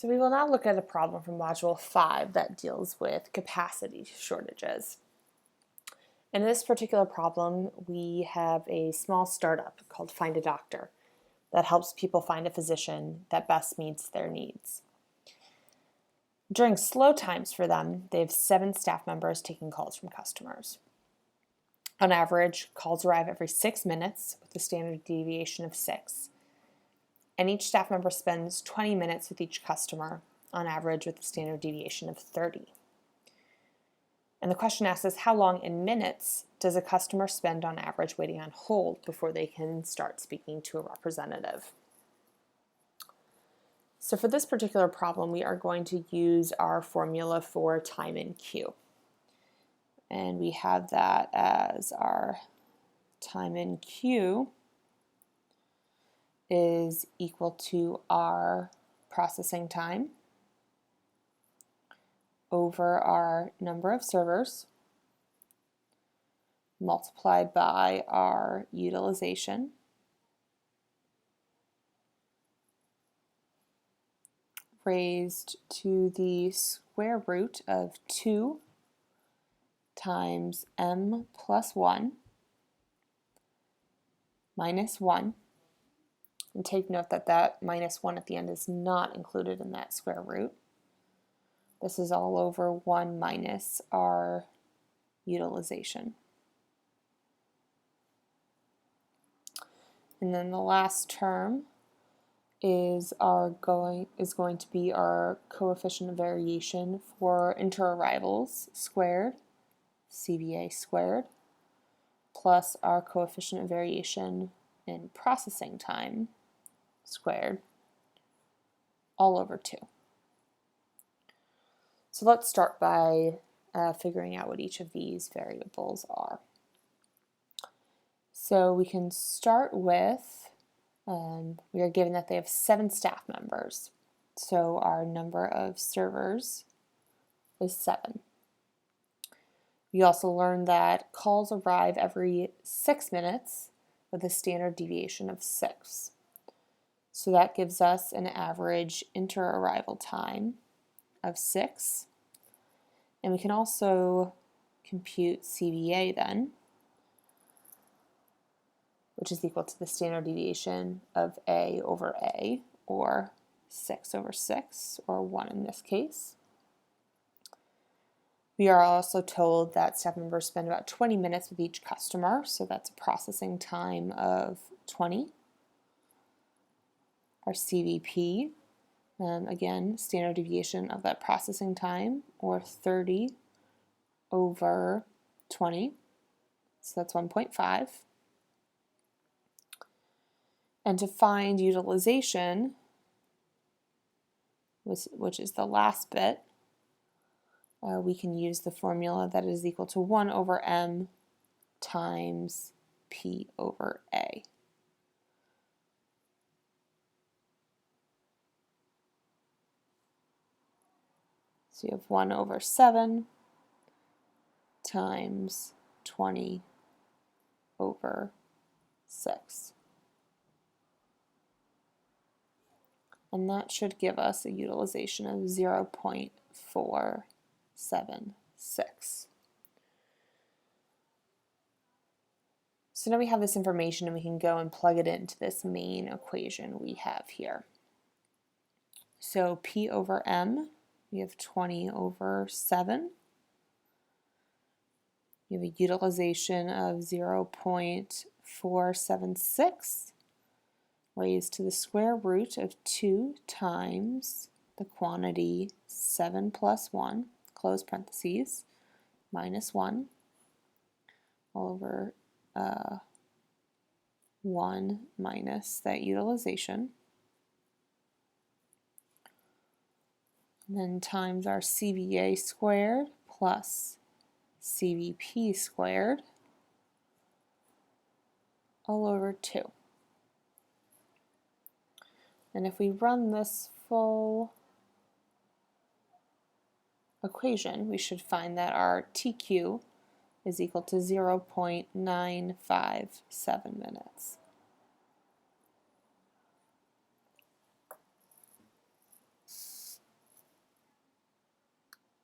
So we will now look at a problem from Module 5 that deals with capacity shortages. In this particular problem, we have a small startup called Find a Doctor that helps people find a physician that best meets their needs. During slow times for them, they have 7 staff members taking calls from customers. On average, calls arrive every 6 minutes with a standard deviation of 6. And each staff member spends 20 minutes with each customer, on average with a standard deviation of 30. And the question asks us, how long in minutes does a customer spend on average waiting on hold before they can start speaking to a representative? So for this particular problem, we are going to use our formula for time in queue. And we have that as our time in queue is equal to our processing time over our number of servers multiplied by our utilization raised to the square root of 2 times m plus 1 minus 1. And take note that that minus 1 at the end is not included in that square root. This is all over 1 minus our utilization. And then the last term is going to be our coefficient of variation for interarrivals squared, CVA squared, plus our coefficient of variation in processing time squared, all over 2. So let's start by figuring out what each of these variables are. So we can start with, we are given that they have 7 staff members. So our number of servers is 7. We also learned that calls arrive every 6 minutes with a standard deviation of 6. So that gives us an average interarrival time of 6. And we can also compute CVA then, which is equal to the standard deviation of A over A, or 6 over 6, or 1 in this case. We are also told that staff members spend about 20 minutes with each customer, so that's a processing time of 20. Our CVP, again, standard deviation of that processing time, or 30 over 20, so that's 1.5. And to find utilization, which is the last bit, we can use the formula that is equal to 1 over m times p over a. So you have 1 over 7 times 20 over 6. And that should give us a utilization of 0.476. So now we have this information and we can go and plug it into this main equation we have here. So P over M, we have 20 over 7. You have a utilization of 0.476 raised to the square root of 2 times the quantity 7 plus 1, close parentheses, minus 1, all over 1 minus that utilization. And then times our CVA squared plus CVP squared, all over 2. And if we run this full equation, we should find that our TQ is equal to 0.957 minutes.